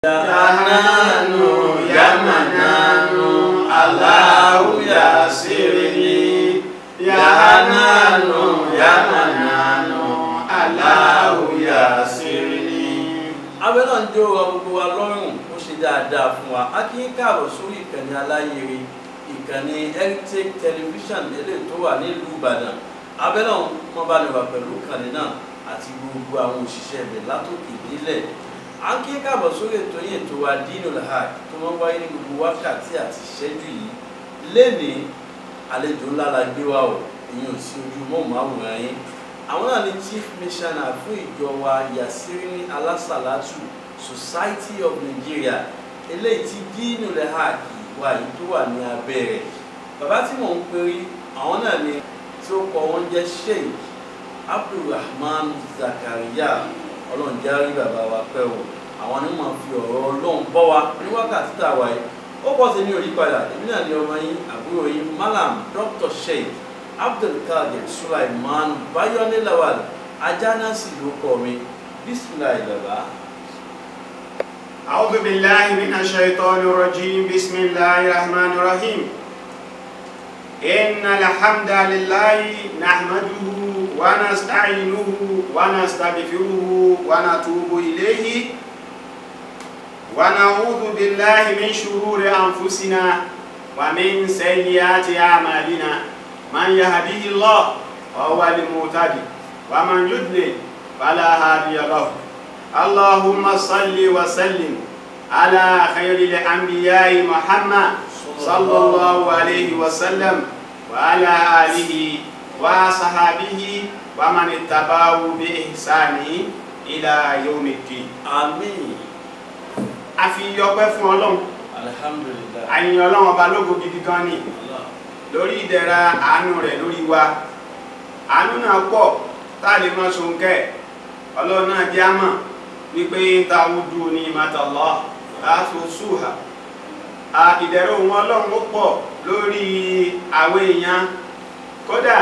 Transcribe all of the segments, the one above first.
Ya Hananu ya Mananu Allahu ya Sirni. Ya Hananu ya Mananu Allahu ya Sirni. Abẹ́lá ń jó gbogbo wa lọ́rùn ó ṣe dáadáa fún wa. A kí ń káàbọ̀ sórí ìkànnì aláyèrè, ìkànnì Heritage Television eléyìí tó wà nílùú Ìbàdàn. Abẹ́lá wọn bá ní wà pẹ̀lú ìkànnì náà àti gbogbo àwọn òṣìṣẹ́ ibẹ̀ látòkè délẹ̀. A kí ń káàbọ̀ sórí ètò yìí, ètò wa Dinul Haq tó máa ń wáyé ní gbogbo wákàtí àti ìṣẹ́jú yìí. Lénìí àlejò ńlá la gbé wa o, ìyẹn ò sí ojú mọ́ọ̀máwòrán yín. Àwọn náà ni chief missioner fún ìjọ wa Yasirni Alasalatu Society of Nigeria eléyìí tí Dinul Haq wà yìí tó wà ní abẹ́ rẹ̀. Bàbá tí mò ń perí àwọn náà ni tí ó kọ wọn jẹ́ Sheikh Abdulrahman Zakaria. Ọlọ́run jẹ́ rí bàbá wa pẹ́ o. Àwọn ni wọ́n fi ọ̀rọ̀ Ọlọ́run bọ́ wa ní wákàtí tá a wà yìí. Ó pọ̀ sí ní òyípadà, èmi náà ni ọmọ yín àbúrò yín Malam Dr. Sheikh Abdulkadir Sulaiman Bayoni Lawal Ajanasi ló kọ mi. Bismillah baba. A'udhu billahi minash shaitanir rajim. Bismillahir rahmanir rahim. Innal hamdalillahi nahmaduhu wa nasta'inuhu wa nastaghfiruhu wa natubu ilayhi wa na'udhu billahi min shururi anfusina wa min sayyiati a'malina. Man yahdihillahu fahuwa al-muhtadi wa man yudlil fala hadiya lahu. Allahumma salli wa sallim ala khairil anbiya'i Muhammad sallallahu alayhi wa sallam wa ala alihi wa sahabihi wa man ittaba'ahu bi ihsani ila yawmiddin. Àmín. A fi ọpẹ́ fún Ọlọ́run. Alhamdulillah. Àyìn Ọlọ́run ọba lógo gidi gan ni lórí ìdẹ̀ra àánú rẹ̀ lórí wa. Àánú náà pọ̀ tá lè mọ́ ṣoǹkẹ́. Ọlọ́run náà jẹ́ àmọ́ wípé ta'udu ni'matallah la tuhsuha. Ìdẹ̀ra òun Ọlọ́run ó pọ̀ lórí àwọn èèyàn. Kódà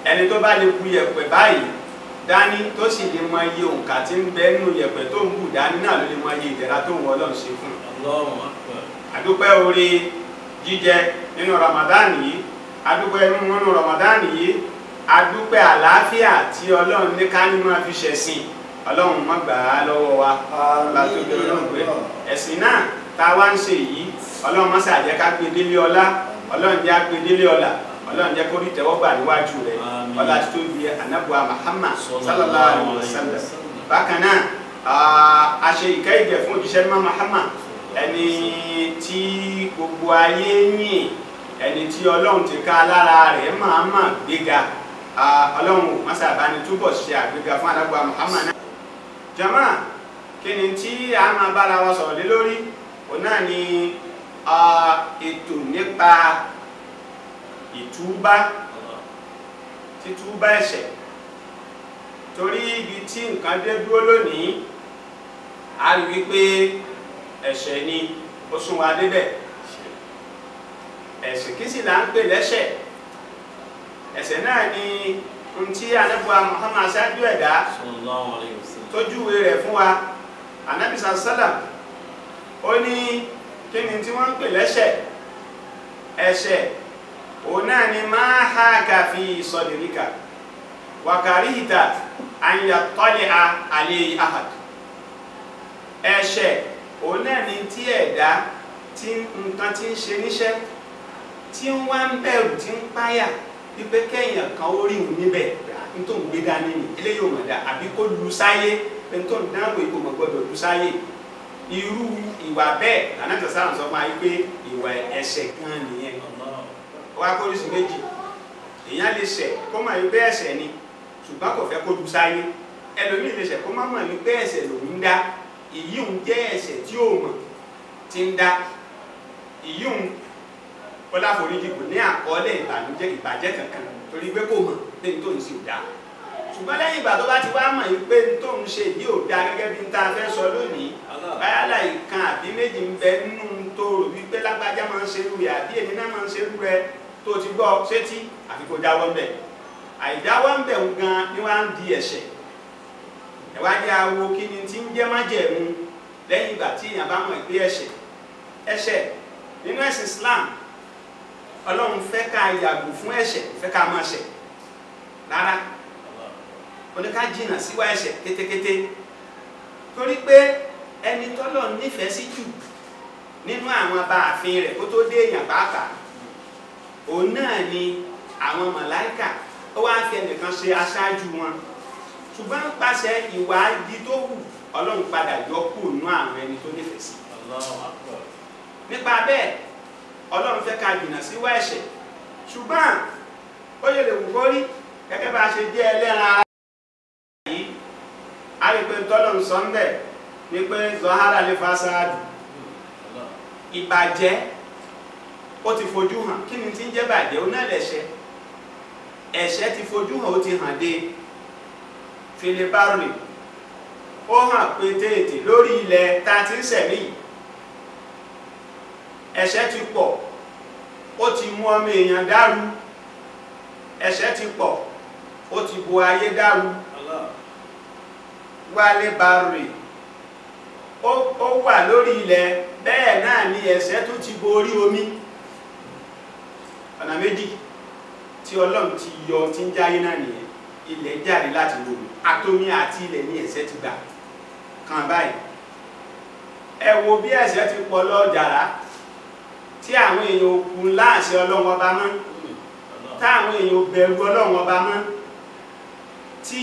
ẹni tó bá lè bu yẹ̀pẹ̀ báyìí dání tó sì lè mọ iye òǹkà tí ń bẹ nínú yẹ̀pẹ̀ tó ń bù dání náà ló lè mọ iye ìdẹ̀ra tó ń wọ Ọlọ́run ṣe fún. Àdúpẹ́ oore jíjẹ nínú Ramadan yìí, adúpẹ́ nínú Ramadan yìí, adúpẹ́ àlàáfíà tí Ọlọ́run ní ká ní máa fi ṣẹ̀sìn. Ọlọ́run má gbà á lọ́wọ́ wa látòkè Ọlọ́run pé ẹ̀sìn náà tá wá ń ṣe yìí Ọlọ́run má ṣàjẹ́ ká gbé délé ọlá, Ọlọ́run jẹ́ á gbé délé ọlá, Ọlọ́run jẹ́ kó rí tẹ́wọ́gbà níwájú rẹ̀. Ọlá tí tó bí ànábùwà Muhammad sallallahu alaihi wasallam. Bákan náà a ṣe ìkẹ́ ìgẹ̀ fún òjíṣẹ́ mímọ́ Muhammad, ẹni tí gbogbo ayé yìn, ẹni tí Ọlọ́run ti ká lára rẹ̀ máa gbéga. Ọlọ́run mọ́sá bá ní túbọ̀ ṣe àgbéga fún ànábùwà Muhammad. Jàmáà, kí ni tí a máa bára wa sọ̀rọ̀ lé lórí? Òun náà ni ètò nípa ìtúbá, títúbá ẹ̀ṣẹ̀. Torí ibi tí nǹkan dé dúró lónìí, a rí wípé ẹ̀ṣẹ̀ ni ó sún wa débẹ̀. Ẹ̀ṣẹ̀ kí sì là ń pè lẹ́ṣẹ̀? Ẹ̀ṣẹ̀ náà ni ohun tí ànábì Muhammad ṣáájú ẹ̀dá tó júwe rẹ̀ fún wa. Ànábì sallam ó ní kí ni tí wọ́n ń pè lẹ́ṣẹ̀? Ẹ̀ṣẹ̀ òun náà ni máa haka fi sadrika wa karihta an yattali'a alayhi ahad. Ẹ̀ṣẹ̀ òun náà ni tí ẹ̀dá tí nǹkan tí ń ṣe níṣẹ́ tí ń wá ń bẹ̀rù, tí ń páyà wípé kẹ́yìn kan ó rí òun níbẹ̀ tó ń gbé dání ni eléyìí ò mọ̀ dá, àbí kó lu sáyé pé tó ń dáàbò ìbò mọ̀ gbọ́dọ̀ lu sáyé. Irú ìwà bẹ́ẹ̀ Ànábì sáà sọ fún wa pé ìwà ẹ̀ṣẹ̀ kan nìyẹn. Wá kórìsì méjì, èèyàn lè ṣẹ̀ kó mọ̀ wípé ẹ̀ṣẹ̀ ni ṣùgbọ́n kò fẹ́ kó lu sáyé. Ẹlòmíì lè ṣẹ̀ kó má mọ̀ wípé ẹ̀ṣẹ̀ lòun ń dá, ìyí òun jẹ́ ẹ̀ṣẹ̀ tí ó mọ̀ tí ń dá. Ìyí òun ọláforíjì kò ní àkọọ́lẹ̀ ìbàjẹ́ kankan torí pé kò mọ̀ pé n tó ń ṣe ò dáa. Ṣùgbọ́n lẹ́yìn ìgbà tó bá ti wá mọ̀ pé n tó ń ṣe yìí ò dáa gẹ́gẹ́ bí n ta fẹ́ sọ lónìí, báyálà ìkan àbí méjì ń bẹ nínú tó rò wípé lágbájá máa ń ṣerú rẹ̀ àbí èmi náà máa ń ṣerú rẹ̀ tó ti gbọ́ sétí àfi kó jáwọ́ ń bẹ̀. Àìjáwọ́ ń bẹ̀ gan ni wá ń di ẹ̀ṣẹ̀. Ẹ̀wá jẹ́ awo kí ni tí ń jẹ́ májẹ̀mú lẹ́yìn ìgbà tí èèyàn bá mọ̀ pé ẹ̀ṣẹ̀ nínú ẹ̀sìn Islam Ọlọ́run fẹ́ ká yàgò fún ẹ̀ṣẹ̀, fẹ́ ká má ṣẹ̀ rárá. Ó ní ká jìnnà síwá ẹ̀ṣẹ̀ kétékété torí pé ẹni tọ́lọ́run nífẹ̀ẹ́ sí jù nínú àwọn abáàfin rẹ̀ kó tó dé èèyàn pàápàá òun náà ni àwọn màláíkà. Ó wá fi ẹnìkan ṣe aṣáájú wọn ṣùgbọ́n nípasẹ̀ ìwà ibi tó wù Ọlọ́run padà yọ kúrò nínú àwọn ẹni tó nífẹ̀ẹ́ sí. Nípa bẹ́ẹ̀ Ọlọ́run fẹ́ ká jìnnà síwá ẹ̀ṣẹ̀ ṣùgbọ́n ó yẹ lè wù kó rí gẹ́gẹ́ bá a ṣe jẹ́ ẹlẹ́ran ara yìí. A rí pé tọ́lọ́run sọ ń bẹ̀ ni pé zọ́hárà lè fásáàdù, ìbàjẹ́ ó ti fojú hàn. Kí ni tí ń jẹ́ bàjẹ́? Ó náà lẹ̀ṣẹ̀. Ẹ̀ṣẹ̀ ti fojú hàn, ó ti hàn dé filibari, ó hàn pé tètè lórí ilẹ̀ tá a ti ń sẹ̀mí. Ẹ̀ṣẹ̀ ti pọ̀, ó ti mú ọmọ èèyàn dàrú. Ẹ̀ṣẹ̀ ti pọ̀, ó ti bo ayé dàrú. Wálé bari, ó wà lórí ilẹ̀, bẹ́ẹ̀ náà ni ẹ̀ṣẹ̀ tó ti borí omi. Ọ̀nà méjì tí Ọlọ́run ti yọ tí ń jáyé náà nìyẹn. Ilẹ̀ jáde láti lómi, àtomi àti ilẹ̀ ní ẹ̀ṣẹ̀ ti gbà kan báyìí. Ẹ wo bí ẹ̀ṣẹ̀ ti pọ̀ lọ jàrá tí àwọn èèyàn òkú láàṣẹ Ọlọ́run ọba mọ́, táwọn èèyàn bẹ̀rù Ọlọ́run ọba mọ́, tí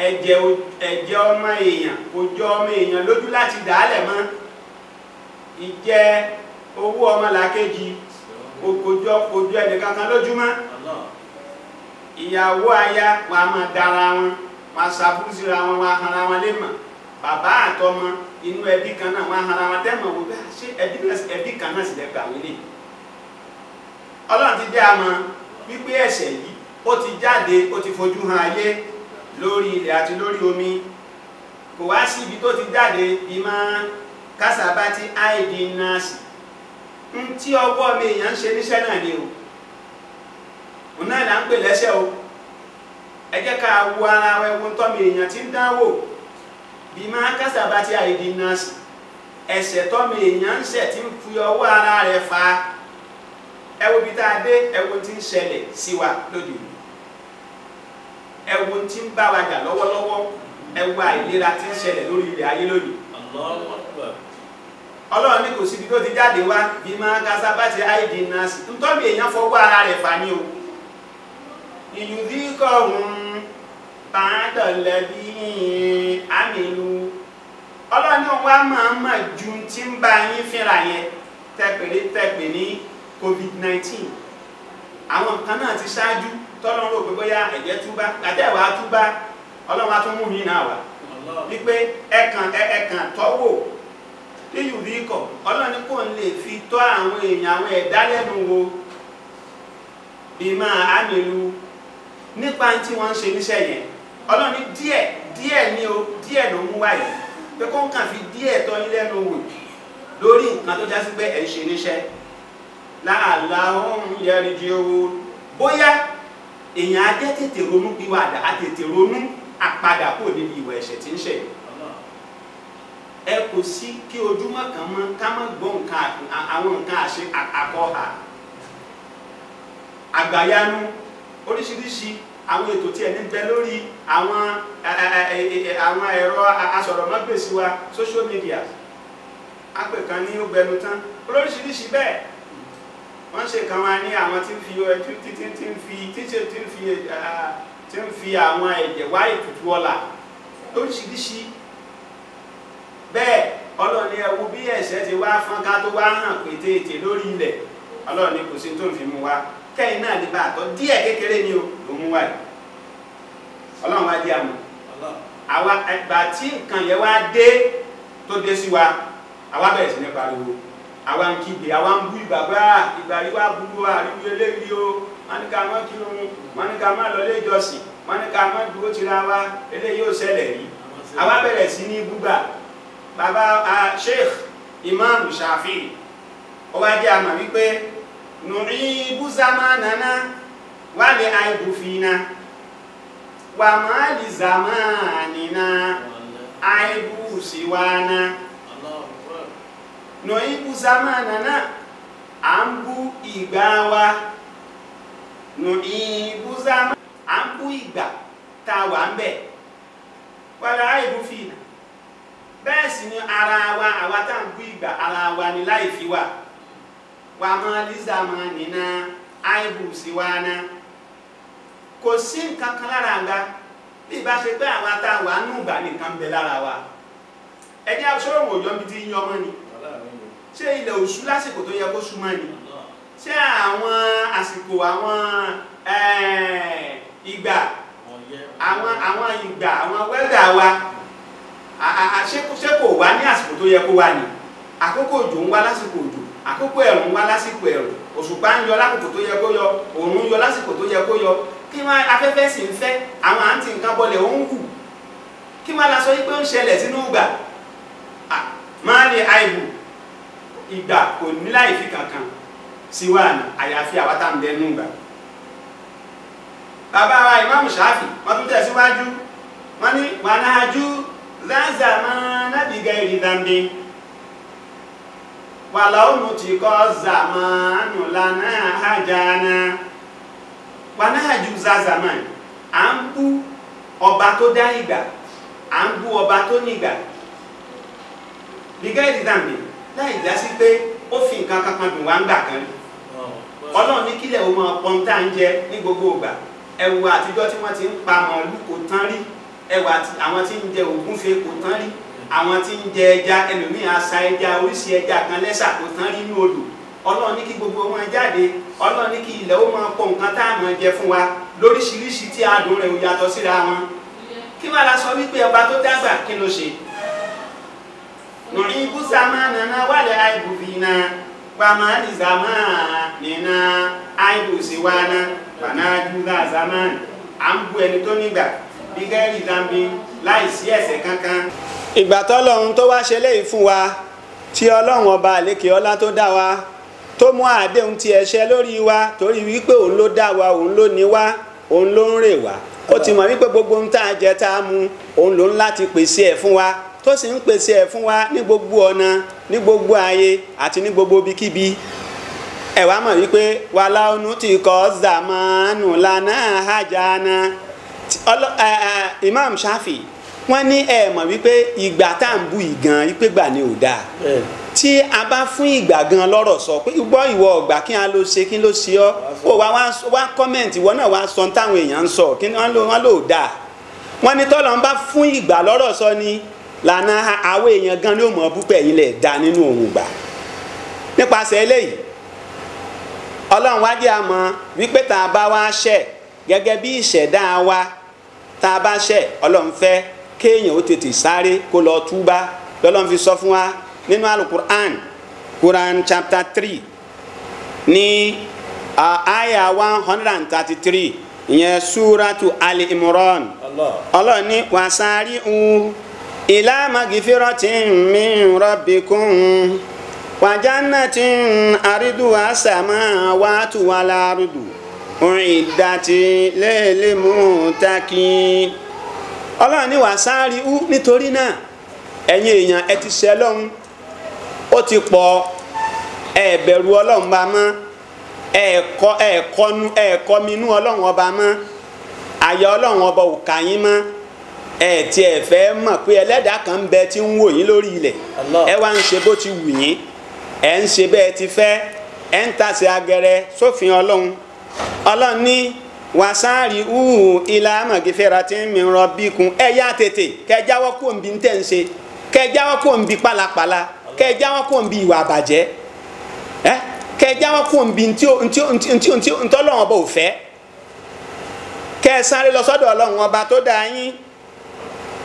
ẹ̀jẹ̀ ọmọ èèyàn kò jọ ọmọ èèyàn lójú láti dàálẹ̀ mọ́, ìjẹ owó ọmọlàkejì kò jọ ẹnìkankan lójúmọ́. Ìyàwó aya wọn a máa dára wọn, wọn a ṣàbúrú síra wọn, wọn a hanra wọn lé mọ̀. Bàbá àtọmọ inú ẹbí kan náà wọn a hanra wọn tẹ́mọ̀ wò bá ṣé ẹbí kan náà sì lẹ́gbàá wọlé. Ọlọ́run ti jẹ́ àmọ́ wípé ẹ̀ṣẹ̀ yìí ó ti jáde, ó ti fojú hàn ayé lórí ilẹ̀ àti lórí omi. Kò wá sí ibi tó ti jáde bí máa kásábátì àìdí nọ́ọ̀sì. Tí ọwọ́ mi èèyàn ń ṣe níṣẹ́ náà ni o. Òun náà là ń pè lẹ́ṣẹ̀ o. Ẹ jẹ́ ká wo ara ẹwọ́n tọ́mi èèyàn ti ń dánwò bí máa kásábátì àìdí nọ́ọ̀sì. Ẹ̀ṣẹ̀ tọ́mi èèyàn ń ṣẹ̀ tí ń fi ọwọ́ ara rẹ̀ fa. Ẹ wo bí tá a dé, ẹ wo tí ń ṣẹlẹ̀ sí wa lóde òní. Ẹ wo tí ń bá wa jà lọ́wọ́lọ́wọ́. Ẹ wo àìlera tí ń ṣẹlẹ̀ lórí ilẹ̀ ayé lónìí. Ọlọ́run ní kò síbi tó ti jáde wá bí máa kásábátì àìdí nọ́ọ̀sì. Ntọ́mi èèyàn fọwọ́ ara rẹ̀ fa ni o. Ìyùdíkọ̀hún bàádọ̀lẹ́bí àmìlú. Ọlọ́run ní wá máa mọ̀ ju tí ń bá yín fínra yẹn tẹ́pẹ̀ ní COVID-19. Àwọn nǹkan náà ti ṣáájú tọ́lọ́run rò pé bóyá ẹ̀jẹ̀ túbá àtẹ̀wá túbá Ọlọ́run á tún mú mi náà wá wípé ẹ̀kan tọ́wò ìyùdíkọ̀. Ọlọ́run ní kò ń lè fi tọ́ àwọn èèyàn àwọn ẹ̀dá lẹ́nu wo bí máa àmìlú nípa tí wọ́n ń ṣe níṣẹ́ yẹn. Ọlọ́run ní díẹ̀ ní o, díẹ̀ ló mú wáyé pé kó ń kàn fi díẹ̀ tọ́ yín lẹ́nu wò lórí nǹkan tó já sí pé ẹ̀ ń ṣe níṣẹ́. Láàlá ohun yẹri jẹ́ owó bóyá èèyàn á jẹ́ tètè ronú pìwàdà, á tètè ronú àpadà kò níbi ìwà ẹ̀ṣẹ̀ tí ń ṣe. Ẹ kò sí kí ojúmọ́ kan mọ́ ká má gbọ́ àwọn nǹkan àṣẹ àkọ́hà àgbàyanu oríṣiríṣi àwọn ètò tí ẹni bẹ lórí àwọn ẹ̀rọ asọ̀rọ̀mágbèsí wa social media. Apè kan ní ó gbẹnu tán oríṣiríṣi bẹ́ẹ̀. Wọ́n ṣe kan wá ní àwọn tí ń fi àwọn ẹ̀jẹ̀ wá ètùtù ọlà oríṣiríṣi bẹ́ẹ̀. Ọlọ́run ní ẹ wo bí ẹ̀ṣẹ̀ ti wá fọ́n ká tó wá hàn pé tètè lórí ilẹ̀. Ọlọ́run ní kò sí tó ń fi mú wa kẹ́yìn náà ní bá àtọ́ díẹ̀ kékeré ni o ló mú wáyé. Ọlọ́run wá dé àmọ́ àwa ẹgbà tí nǹkan yẹn wá dé tó dé sí wa àwa bẹ̀rẹ̀ sí ní pariwo, àwa ń kígbe, àwa ń bú ìgbàgbá ìgbà yìí wá burú àríwú eléyìí o. Wọ́n ní ká má kírun, wọ́n ní ká má lọ ilé ìjọsìn, wọ́n ní ká má dúró tira wa, eléyìí ò ṣẹlẹ̀ rí. Àwa bẹ̀rẹ̀ sí ní búgbà. Bàbá Sheikh Imam Shafi ó wá jẹ́ àmà wípé nùríbù zamanana wà lè àìbù fìna wà má lè zamanina àìbù síwána nùhìbù zamanana à ń bú ìgbà wa nùhìbù zamanana à ń bú ìgbà tá a wà ń bẹ̀ wàlá àìbù fìlà bẹ́ẹ̀ sì ni ara wa àwa tá à ń bú ìgbà ara wa ni láì fi wà wà máa lí zamanina àìbù sí wa náà kò sí nǹkan kan lára àgbà bí ìbá ṣe pé àwa tá a wà nù ìgbà nìkan bẹ lára wa ẹni àṣọrò òjò ń bi ti yan ọmọ ni ṣé ilẹ̀ òṣù lásìkò tó yẹ kó súnmọ́ ni ṣé àwọn àsìkò àwọn ìgbà àwọn ìgbà àwọn wẹ́dà wa ṣé kò wá ní àsìkò tó yẹ kó wá ni àkókò òjò ń wá lásìkò òjò àkókò ẹ̀rùn ń wá lásìkò ẹ̀rùn òṣùpá ń yọ lákòókò tó yẹ kó yọ òòrùn ń yọ lásìkò tó yẹ kó yọ kí wọ́n afẹ́fẹ́ sì ń fẹ́ àwọn àǹtí nǹkan bọlẹ̀ ó ń hù kí wọ́n la sọ yí pé ó ń ṣẹlẹ̀ sínú ìgbà máa lè àìbù ìgbà kò ní láì fi kankan sí wà ní àyàfi àwátà ń dẹnu ìgbà. Bàbá wa Ìmáàmù Ṣáfì wọ́n tún tẹ̀síwájú wọ́n ní wà náà jú lázàmá nábìgà ìrìdàmbé wà láwùnú tí kọ́ zàmánù lánàá hajjana wà náà jú zàzàmá à ń bú ọba tó dá ìgbà à ń bú ọba tó nígbà bìgà ìrìdàmbé láì dá sí pé ó fi nǹkan kankan dùn wá ń gbà kan rí Ọlọ́run ní kílẹ̀ o máa pọ́n tá ń jẹ ní gbogbo ìgbà ẹ̀wù àtijọ́ tí wọ́n ti ń pa màálù kò tán rí ẹ̀wù àti àwọn tí ń jẹ ògúnfe kò tán rí àwọn tí ń jẹ ẹja ẹlòmíì asa ẹja oríṣi ẹja kan lẹ́sà kò tán rí ní odò Ọlọ́run ní kí gbogbo wọn jáde Ọlọ́run ní kí ilẹ̀ ó máa pọ̀ nǹkan tá à máa jẹ fún wa lóríṣiríṣi tí adùn rẹ̀ ò yàtọ̀ síra wọn kí wọ́n la sọ wípé ọba tó dàgbà kí ló ṣe nùhìbù zamanana wàlẹ̀ àìbù fìnà wàmàlì zamanina àìbù síwáná wànájú zaman à ń bú ẹni tó nígbà bí gẹ́rì zambi láì sí ẹ̀ṣẹ̀ kankan. ìgbà tọ́lọ́run tó wá ṣe léyìí fún wa tí Ọlọ́run ọba àlékè ọlá tó dá wa tó mú àdéhùn ti ẹ̀ṣẹ̀ lórí wa torí wípé òun ló dá wa òun ló ní wa òun ló ń rè wá ó ti mọ̀ wípé gbogbo ń tá a jẹ tá a mu òun ló ń láti pèsè ẹ̀ fún wa tó sì ń pèsè ẹ̀ fún wa ní gbogbo ọ̀nà ní gbogbo ààyè àti ní gbogbo ibikíbi ẹ wá mọ̀ wípé wàhálà ọ̀nù tí kò zàmánù lánàá hajjana Imam Shafi wọ́n ní ẹ mọ̀ wípé ìgbà tá à ń bú ìgàn wípé gbà ní ò dáa tí a bá fún ìgbà gan lọ́rọ̀ sọ pé gbọ́ ìwọ ọ̀gbà kí a ló ṣe kí ló ṣe ọ́ ó wá kọ́mẹ̀ntì ìwọ náà wá sọ táwọn èèyàn ń sọ kí wọ́n lò dáa wọ́n ní tọ́lọ́ ń bá fún ìgbà lọ́rọ̀ sọ ni lànà àwọn èèyàn gan ni ó mọ̀ búpẹ̀ yìí lẹ̀ dá nínú òun gbà nípasẹ̀ eléyìí Ọlọ́run wá jẹ́ àmọ́ wípé tá a bá wá ṣẹ̀ gẹ́gẹ́ bí ìṣẹ̀dá wa tá a bá ṣẹ̀ Ọlọ́run fẹ́ kéèyàn ó tètè sáré kó lọ túbá lọ́lọ́run fi sọ fún wa nínú alukur'an Quran chapter 3 ní aya 133 ìyẹn suratu Ali Imran Ọlọ́run ní wasari'u ila magfiratin min rabbikum wa jannatin arduha samawati wal ardu u'iddati lil muttaqin Ọlọ́run ní wasari'u nítorí náà ẹ̀yin èèyàn ẹ ti ṣẹ̀ lọ́hun ó ti pọ̀ ẹ bẹ̀rù Ọlọ́run bá mọ́ ẹ̀ẹ̀kọ́ minú Ọlọ́run ọba mọ́ àyà Ọlọ́run ọba ò kà yín mọ́ ẹ tí ẹ fẹ́ mọ̀ pé ẹlẹ́dàá kan ń bẹ tí ń wò yín lórí ilẹ̀ ẹ wá ń ṣe bó ti wù yín ẹ ń ṣe bẹ́ẹ̀ ti fẹ́ ẹ ń tàsé agẹrẹ sófin Ọlọ́run Ọlọ́run ní wasari ila magfiratin min rabbikum ẹ yá tètè kẹ́ jáwọ́ kó ń bi ń tẹ̀ ń ṣe kẹ́ jáwọ́ kó ń bi pálapàla kẹ́ jáwọ́ kó ń bi ìwà àbàjẹ́ kẹ́ jáwọ́ kó ń bi ntọ́lọ́run ọba ò fẹ́ kẹ́ sáré lọ sọ́dọ̀ Ọlọ́run ọba tó dá yín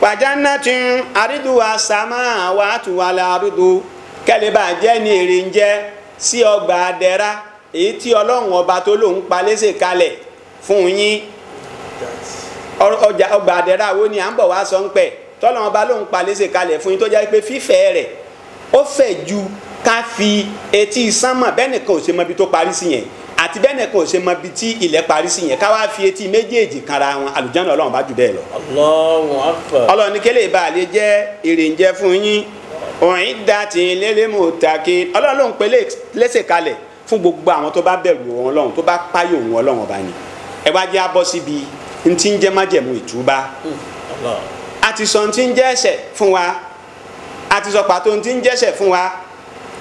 wa jannatin arduha samawati wal ardu kẹ́lẹ́ bá jẹ́ ní èrè ń jẹ́ sí ọgbà àdẹ́ra èyí tí Ọlọ́run ọba tó lòun palẹ́sẹ̀ kalẹ̀ fún yín ọgbà àdẹ́ra wo ni à ń bọ̀ wá sọ ń pẹ̀ tọ́lọ́run ọba lòun palẹ́sẹ̀ kalẹ̀ fún yín tó jẹ́ pé fífẹ̀ rẹ̀ ó fẹ̀ ju ká fi etí sánmà bẹ́ẹ̀ nìkan ò ṣe mọ ibi tó parí sí yẹn àti bẹ́ẹ̀ nìkan ò ṣe mọ ibi tí ilẹ̀ parí sí yẹn ká wá fi etí méjèèjì kanra wọn àlùjánnà Ọlọ́run bá jù bẹ́ẹ̀ lọ. Allahu Akbar. Ọlọ́run ní kélé ìbá lè jẹ́ èrè ń jẹ́ fún yín u'iddati lil muttaqin Ọlọ́run ló ń pè lẹ́sẹ̀ kalẹ̀ fún gbogbo àwọn tó bá bẹ̀rù Ọlọ́run tó bá páyò òun Ọlọ́run ọba ni. Ẹ wá jẹ́ abọ́ síbi ntí ń jẹ́ májẹ̀mú ìtúbá. A ti sọ ntí ń jẹ́ ẹ̀ṣẹ̀ fún wa, a ti sọ pàtó ntí ń jẹ́ ẹ̀ṣẹ̀ fún wa,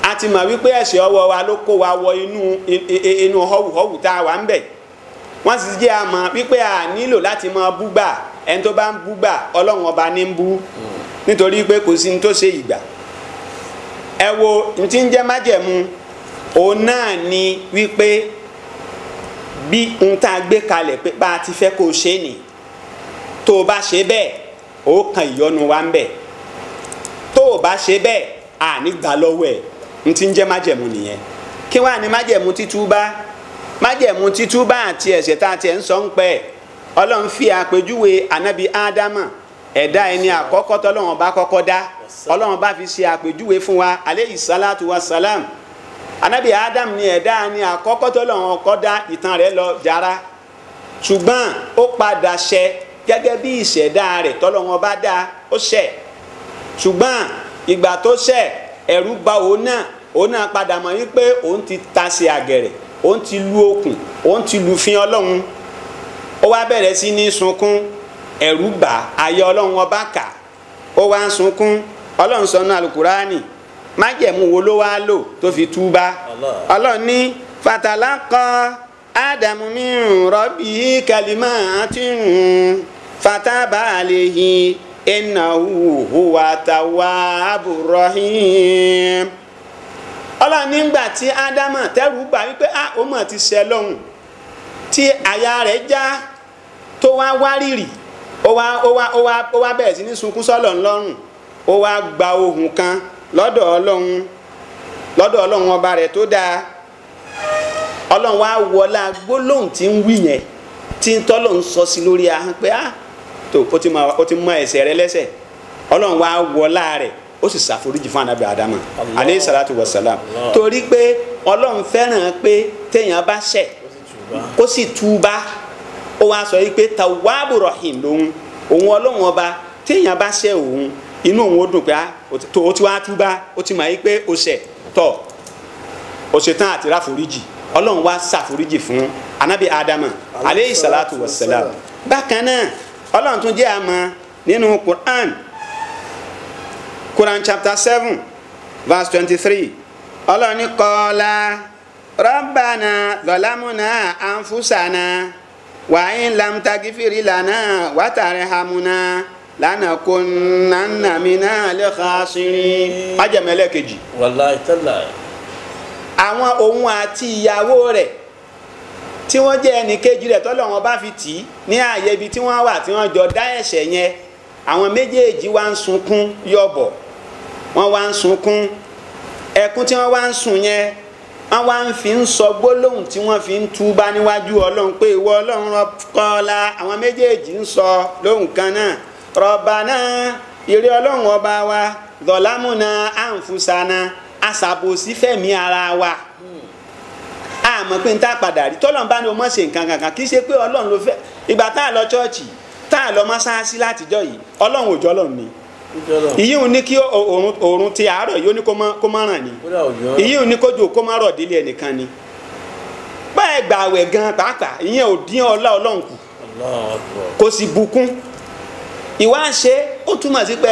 a ti mọ̀ wípé ẹ̀ṣẹ̀ ọwọ́ wa ló kó wa wọ inú họ́wùhọ́wù tá a wà ń bẹ̀. Wọ́n sì jẹ́ àmọ́ wípé a nílò láti máa búgbà ẹni tó bá ń búgbà Ọlọ́run ọba ní ń bú nítorí pé kò sí ní tó ṣe ìgbà. Ẹ wo ntí ń jẹ́ májẹ̀mú òun náà ni wípé bí n ta gbé kalẹ̀ pé bá a ti fẹ́ kó o ṣe nì tó o bá ṣe bẹ́ẹ̀ ó kan ìyọnu wa ń bẹ̀ tó o bá ṣe bẹ́ẹ̀ à ní gbà lọ́wọ́ ẹ̀ n ti ń jẹ́ májẹ̀mú nìyẹn. Kí wàá ní májẹ̀mú títúbá? Májẹ̀mú títúbá àti ẹ̀ṣẹ̀ tá a tiẹ̀ ń sọ ń pẹ́ Ọlọ́run fi àpèjúwe ànábì Ádámà ẹ̀dá ẹni àkọ́kọ́ tọ́lọ́run bá kọ́kọ́ dá Ọlọ́run bá fi ṣe àpèjúwe fún wa aleyhi salatu wa salam. Ànábì Adam ni ẹ̀dá ni àkọ́kọ́ tọ́lọ́run kọ́ dá ìtàn rẹ̀ lọ jara ṣùgbọ́n ó padà ṣẹ gẹ́gẹ́ bí ìṣẹ̀dá rẹ̀ tọ́lọ́run bá dá ó ṣẹ̀ ṣùgbọ́n ìgbà tó ṣẹ̀ ẹ̀rù bà òun náà padà mọ̀ wípé òun ti tasẹ̀ àgẹ̀rẹ̀ òun ti lu okùn òun ti lu fin Ọlọ́run ó wá bẹ̀rẹ̀ sí ní sunkún ẹ̀rù bà ayé Ọlọ́run ọba kà ó wá ń sunkún Ọlọ́run sọ nínú Al-Qur'ani májẹ̀mú wo ló wá lò tó fi túbá Ọlọ́run ní fatalaqa Ádámù min rabbihi kalimatin fataba alayhi innahu huwa tawwabur rahim. Ọlọ́run nígbà tí Ádámù tẹ́rù bà wípé ó mọ̀ ti ṣẹ̀ lọ́hùn tí àyà rẹ̀ já tó wá wárìrì ó wá bẹ̀rẹ̀ sí ní sunkún sọ́lọ̀ ńlọ́rùn ó wá gba ohùn kan lọ́dọ̀ Ọlọ́run ọba rẹ̀ tó dáa. Ọlọ́run wá wọlá gbólóhùn tí ń wí yẹn tí ń tọ́lọ̀ ń sọ sí lórí ahọ́n pé tó o ti mọ ẹ̀ṣẹ̀ rẹ lẹ́ṣẹ̀. Ọlọ́run wá wọlá rẹ̀ ó sì ṣàforíjì fún ànábì Ádámù aleyhi salatu wa salam torí pé Ọlọ́run fẹ́ràn pé téèyàn bá ṣẹ̀ kó sì túbá. Ó wá sọ yìí pé tawwabu rahim lòun òun Ọlọ́run ọba téèyàn bá ṣẹ̀ òun inú òun ó dùn pé o ti wá túbá o ti mọ̀ yìí pé o ṣẹ̀ tọ̀ o ṣetán àti ráforíjì. Ọlọ́run wá ṣàforíjì fún ànábì Ádámù aleyhi salatu wa salam. Bákan náà Ọlọ́run tún jẹ́ àmọ́ nínú Quran chapter 7 verse 23 Ọlọ́run ní qala rabbana zalamuna anfusana wa in lam taghfir lana wa tarhamna lanakunanna minal khasirin. Májẹ̀mẹ́lẹ̀ kejì. Wallahi tallahi. Àwọn òun àti ìyàwó rẹ̀ tí wọ́n jẹ́ ẹnì kejì rẹ̀ tọ́lọ́run bá fi tì í ní ààyè ibi tí wọ́n wà tí wọ́n jọ dá ẹ̀ṣẹ̀ yẹn àwọn méjèèjì wá ń sunkún yọ̀bọ̀ wọ́n wá ń sunkún ẹkún tí wọ́n wá ń sun yẹn wọ́n wá ń fi ń sọ gbólóhùn tí wọ́n fi ń túbá níwájú Ọlọ́run pé ìwọ Ọlọ́run kọ́lá àwọn méjèèjì ń sọ lóhùn kan náà Rabbana ìrẹ Ọlọ́run ọba wa zalamuna anfusana àṣàbòsí fẹ̀mí ara wa àmọ́ pé n tá padà rí tọ́lọ́n bá ní o mọ̀ ṣe nǹkan kankan kì í ṣe pé Ọlọ́run ló fẹ́ ìgbà tá a lọ chọ́ọ̀chì tá a lọ mọ́sáàsì látijọ́ yìí Ọlọ́run òjò Ọlọ́run ni ìyíhun ní kí òòrùn ti àárọ̀ yìí ó ní kó má ràn ní ìyíhun ní kójú kó má rọ̀ délé ẹnìkan ni báyìí gbà àwẹ̀ gan pàápàá ìyẹn ò dín ọlá Ọlọ́run kù kò sì bùkún ìwà ṣe ó túmọ̀ sí pé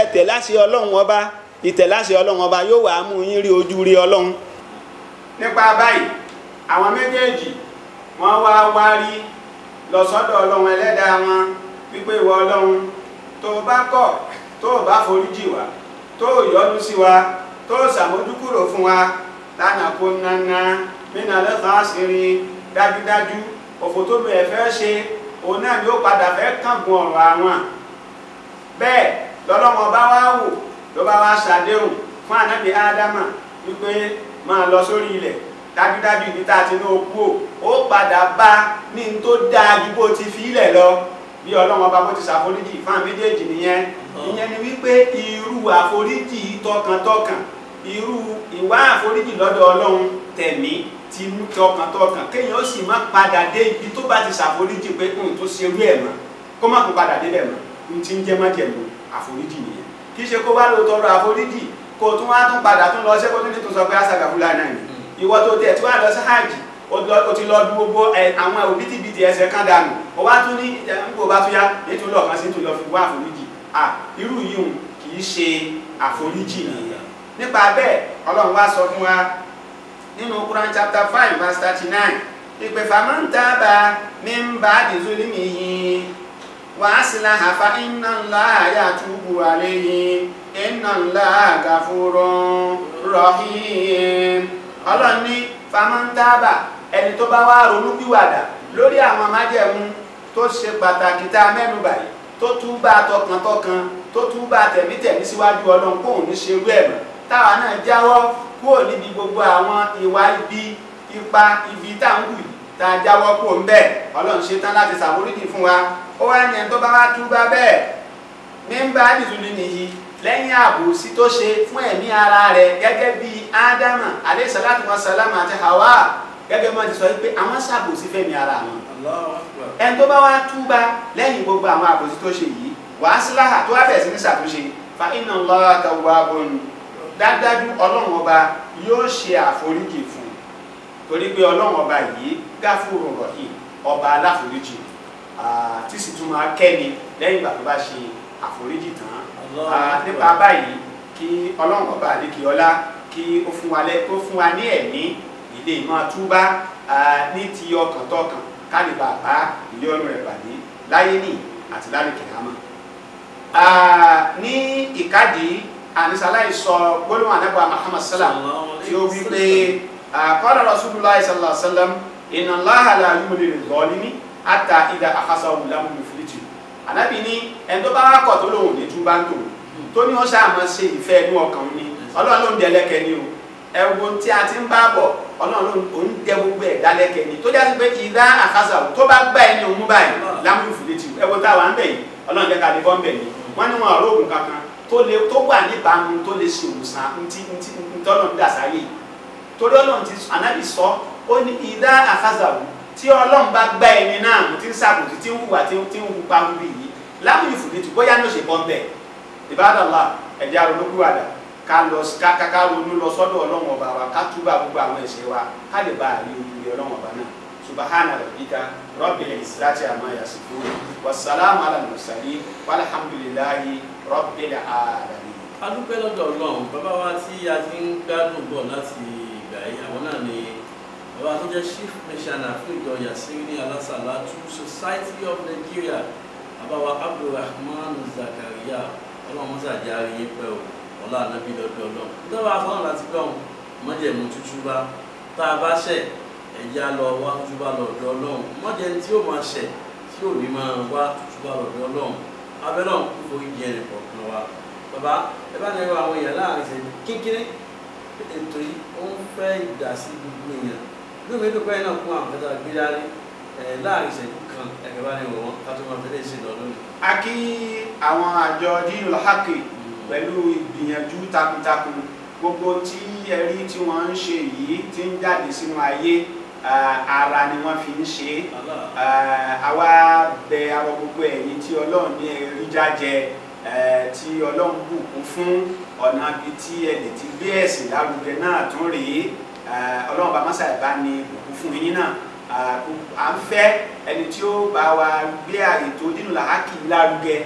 ìtẹ̀láṣẹ Ọlọ́run ọba yóò wá mú yín rí ojú rí Ọlọ́run. Nípa báyìí àwọn méjèèjì wọ́n wá wárí lọ sọ́dọ̀ Ọlọ́run ẹlẹ́dàá wọn wípé ìwọ Ọlọ́run tó bá kọ̀ tó bá foríjì wá tó yọ́nú sí wa tó ṣàmójúkúrò fún wa lanakunanna minal khasirin dájúdájú òfò tó bẹ̀rẹ̀ fẹ́ ṣe òun náà yóò padà fẹ́ kángun ọ̀rọ̀ àwọn. Bẹ́ẹ̀ lọ́lọ́wọ́ bá wá wò ló bá wá ṣàdéhùn fún ànábì Ádámà wípé máa lọ sórí ilẹ̀ dájúdájú ibi tá a ti ní okú ó padà bá ní n tó dáa ju bó ti fi ilẹ̀ lọ bí Ọlọ́run bá bó ti ṣàforíjì fún àwọn méjèèjì nìyẹn. Ìyẹn ni wípé irú àforíjì tọkàntọkàn irú ìwà àforíjì lọ́dọ̀ Ọlọ́run tẹ̀mí ti mú tọkàntọkàn kéèyàn ó sì má padà dé ibi tó bá ti ṣàforíjì pé kóun tó ṣe irú ẹ̀ mọ́ kó má kó padà débẹ̀ mọ́ n ti ń jẹ́ májẹ̀mú àforíjì nìyẹn. Kì í ṣe kó wá lọ tọrọ àforíjì kó tún wá tún padà tún lọ ṣe kó tún ní tún sọ pé asàgàfúlà náà ni ìwọ tó tiẹ̀ tí wàá lọ sí hajj o ti lọ du gbogbo àwọn òbítíbitì ẹsẹ̀ kan dànù o wá tún ní nígbò bá tún yá nítorí lọ́ọ̀kan sí tún lọ fi wá àforíjì irú yìí kì í ṣe àforíjì nìyẹn. nípa bẹ́ẹ̀ ọlọ́run wá sọ fún wa nínú Quran chapter 5 verse 39 ìpè faman taba min ba'di zulmihi wa aslaha fa inna Allaha yatubu alayhi inna Allaha ghafurun rahim. ọlọ́run ní faman taba ẹni tó bá wá ronúpìwàdà lórí àwọn májẹ̀mú tó ṣe pàtàkì tá a mẹ́nu báyìí tó túbà tọkàntọkàn tó túbà tẹ̀mítẹ̀mí síwájú ọlọ́run kóun ní ṣerú ẹ̀ mọ́ táwa náà jáwọ́ kúrò níbi gbogbo àwọn ìwà ibi ipa ibi tá à ń wù yìí tá a jáwọ́ kúrò ń bẹ́ẹ̀ ọlọ́run ṣe tán láti ṣàforíjì fún wa ó wá ní ẹni tó bá wá túbà bẹ́ẹ̀ mímbà nìtúni nìyí lẹ́yìn àbòsí tó ṣe fún ẹ̀mí ara rẹ̀ gẹ́gẹ́ bí ádámà alayhi salatu wa salam àti Hawa gẹ́gẹ́ mọ́ ti sọ pé àwọn ṣàbòsí fẹ́mi ara wọn ẹni tó bá wá túbà lẹ́yìn gbogbo àwọn àbòsí tó ṣe yìí wa aslaha tó wá bẹ̀rẹ̀ sí ní ṣàtúnṣe fa inna Allaha tawwabun dájúdájú ọlọ́run ọba yóò ṣe àforíjì fún un torí pé ọlọ́run ọba yìí gáfúrò rọ̀hì ọba aláforíjì tí sì tún máa kẹ́ni lẹ́yìn ìgbà tó bá ṣe àforíjì tán nípa báyìí kí ọlọ́run ọba àdékè ọlá kí ó fún wa ní ẹ̀mí ilé ìmọ̀ túbá ní ti ọkàn tọkàn káàdì bàbá ìyọnu rẹ̀ pàdé láyé ní àti lálẹ́ kìámà. ní ìkádìí ànísàláì sọ gbólóhùn ànábì Muhammad sallam tí ó wí pé qala Rasulullah sallallahu alaihi wasallam inna Allaha la yumlilu lidh-dhalimi hatta idha akhasahu lam yuflithu. ànábì ní ẹni tó bá wá kọ̀ tó lóhùn ní túbá ń tò tó ní ó ṣàmọ́ ṣe ìfẹ́ inú ọkàn ní ọlọ́run ló ń dẹlẹ́kẹ́ ní o ẹ̀wọ̀n tí a ti ń bá bọ̀ ọlọ́run ló ń dẹ gbogbo ẹ̀ dálẹ́kẹ́ ní tó jásí pé idha akhasahu tó bá gbá ẹni òun báyìí lam yuflithu ẹ̀wọ̀n táwa ń bẹ̀ yìí ọlọ́run jẹ́ ká lè bọ́ ń bẹ̀ yìí wọ́n ní wọn àrógùn kankan tó wà níbàámu tó lè ṣe òwòsàn ntọ́lọ́run dà sáyé torí ọlọ́run ti ànábì sọ ó ní idha akhasahu tí ọlọ́run bá gbá ẹni náà mú tí ń sàbòsí tí ń hùwà tí ń hu pàmò bí yìí lam yuflithu bóyá ní òṣèpọ̀ ń bẹ̀ Ibadallah ẹ̀jẹ̀ àròlókùwàdà ká ronú lọ sọ́dọ̀ ọlọ́run ọba wa ká túbà gbogbo àwọn ẹ̀ṣẹ̀ wa ká lè bá àrí ojú ọlọ́run ọba náà subhana rabbika rabbil izzati amma yasifun wassalamu ala al-mursalin walhamdulillahi rabbil alamin. a dúpẹ́ lọ́dọ̀ ọlọ́run bàbá wa tí a ti ń gbádùn bọ̀ láti ìgbà yìí àwọn náà ni bàbá tó jẹ́ chief missioner fún ìjọ Yasiri Alasalatu Society of Nigeria bàbá wa Abdulrahman Zakaria ọlọ́run mọ́sá járe yín pẹ́ o ọlá ànábì lọ́dọ̀ ọlọ́run ìjọba àfọwọ́n láti gbọ́n mọ́jẹ̀mú tútù bá tá a bá ṣẹ̀ ẹ̀já lọ wá tútù bá lọ́dọ̀ ọlọ́run mọ́jẹ̀ tí ó máa ṣẹ̀ tí ò ní máa wá tútù bá lọ́dọ̀ ọlọ́run abẹ́lọ́run kò forí jẹ ẹnì kọ̀ọ̀kan wa bàbá ẹ bá ní ẹ̀rọ àwọn èèyàn láàrin ìṣẹ́jú kínkínní ètò yìí ó ń fẹ́ ìdásí gbogbo èèyàn lóògbé dúpẹ́ náà fún àwọn kẹta gbé dání láàrin ìṣẹ́jú kan ẹ̀kẹ́ bá ní wọ́n ká tó máa fẹ́lẹ́ ṣe lọ lónìí. a kí àwọn àjọ Dinul Haqq pẹ̀lú ìgbìyànjú takuntakun gbogbo tí ẹ̀rí tí wọ́n ń ṣe yìí ti ń jáde sínú ayé ara ni wọ́n fi ń ṣe àwa bẹ àwọn gbogbo ẹ̀yin tí ọlọ́run ní ẹ̀rí jájẹ tí ọlọ́run bùkún fún ọ̀nà bíi tí ẹ̀lẹ́ ti gbé ẹ̀sìn lárugẹ náà tún rèé ọlọ́run bá mọ́sà ìbá ní bùkún fún yín náà à ń fẹ́ ẹni tí ó bá wa gbé ètò Dinul Haqq lárugẹ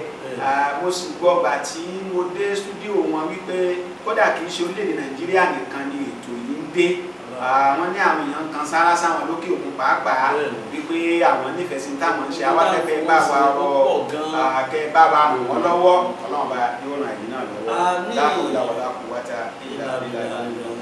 mo sì gbọ́ ọgbà tí mo dé stúdíò wọn wípé kódà kì í ṣe orílẹ̀-èdè Nàìjíríà nìkan ni ètò yìí ń dé wọ́n ní àwọn èèyàn kan sára sáwọn lókè òkun pàápàá wípé àwọn nífẹ̀ẹ́ sí táwọn ń ṣe awáfẹ́fẹ́ bá wa rọ kẹ́ bá wa ràn wọ́n lọ́wọ́ ọlọ́run bá yóò ràn yín náà lọ́wọ́ dákúndàwọ́dá kú wáta ìlà ìlà ìlà.